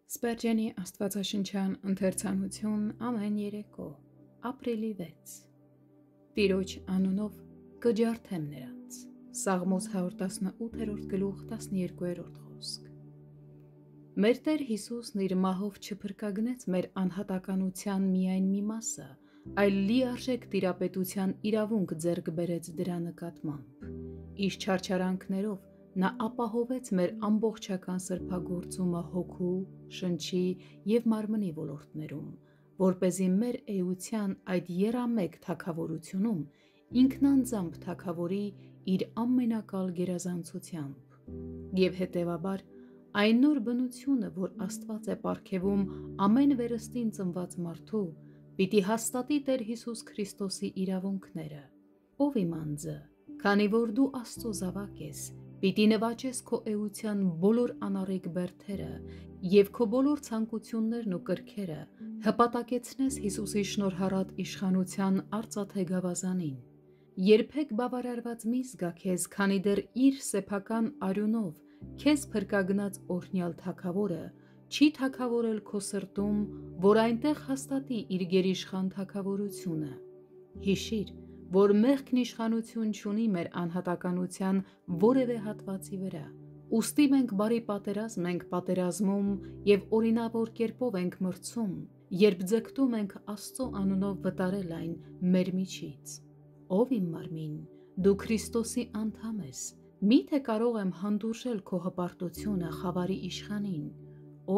Սպերջենի աստվածաշնչյան ընթերցանություն ամեն երեկո, ապրիլի 6 Տիրոջ անունով կջարդեմ նրանց։ Սաղմոս 118-րդ գլուխ 12-րդ խոսք։ Մեր Տեր Հիսուսն իր մահով չփրկագնեց մեր անհատականության միայն մի մասը, այլ լիարժեք տիրապետության իրավունք ձեռք բերեց դրա նկատմամբ։ Իր չարչարանքներով նա ապահովեց մեր ամբողջական սրբագործումը հոգու, շնչի և մարմնի ոլորտներում, որպեսզի մեր էության այդ եռամեկ թագավորությունում ինքնանձամբ թագավորի իր ամենակալ գերազանցությամբ։ Եվ հետևաբար, այն նոր բնությունը, որ Աստված է պարգևում ամեն վերստին ծնված մարդու, պիտի հաստատի Տեր Հիսուս Քրիստոսի իրավունքները։ Ով իմ անձը, քանի որ դու Աստծո զավակ ես, պիտի նվաճես քո էության բոլոր անառիկ բերդերը և քո բոլոր ցանկություններն ու կրքերը հպատակեցնես Հիսուսի շնորհառատ իշխանության արծաթե գավազանին։ Երբեք բավարարված մի զգա քեզ, քանի դեռ իր սեփական արյունով քեզ փրկագնաց օրհնյալ թագավորը չի թագավորել քո սրտում, որ այնտեղ հաստատի իր գերիշխան թագավորությունը։ Հիշիր, որ մեղքն իշխանություն չունի մեր անհատականության որևէ հատվածի վրա։ Ուստի մենք բարի պատերազմ ենք պատերազմում և օրինավոր կերպով ենք մրցում, երբ ձգտում ենք Աստծո անունով վտարել այն մեր միջից։ Ով իմ մարմին, դու Քրիստոսի անդամ ես, միթե կարող եմ հանդուրժել քո հպարտությունը խավարի իշխանին։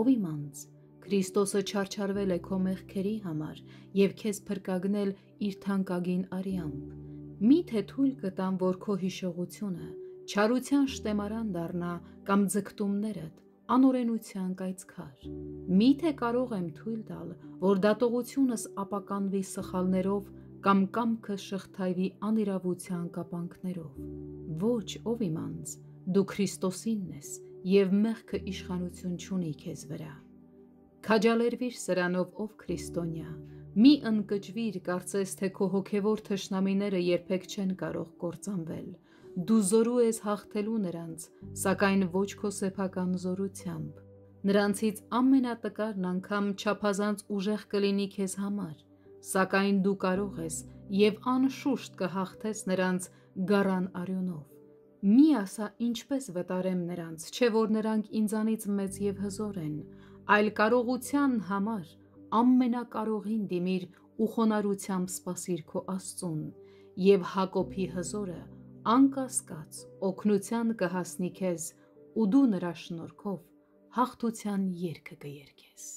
Ով իմ անձ, Քրիստոսը չարչարվել է քո մեղքերի համար և քեզ փրկագնել իր թանկագին արյամբ։ Միթե թույլ կտամ, որ քո հիշողությունը չարության շտեմարան դառնա կամ ձգտումներդ անօրենության կայծքար։ Միթե կարող եմ թույլ տալ, որ դատողությունս ապականվի սխալներով կամ կամքս շղթայվի անիրավության կապանքներով։ Ոչ, ով իմ անձ, դու Քրիստոսինն ես և մեղքը իշխանություն չունի քեզ վրա։ Քաջալերվիր սրանով, ով քրիստոնյա, մի ընկճվիր, կարծես թե քո հոգևոր թշնամիները երբեք չեն կարող կործանվել։ Դու զորու ես հաղթելու նրանց, սակայն ոչ քո սեփական զորությամբ։ Նրանցից ամենատկարն անգամ չափազանց ուժեղ կլինի քեզ համար, սակայն դու կարող ես և անշուշտ կհաղթես նրանց գառան արյունով։ Մի ասա ինչպես վտարեմ նրանց, չէ որ նրանք ինձանից մեծ և հզոր են, այլ կարողության համար ամենակարողին դիմիր ու խոնարհությամբ սպասիր քո Աստծուն, և Հակոբի հզորը անկասկած օգնության կհասնի քեզ ու դու նրա շնորհքով հաղթության երգը կերգես։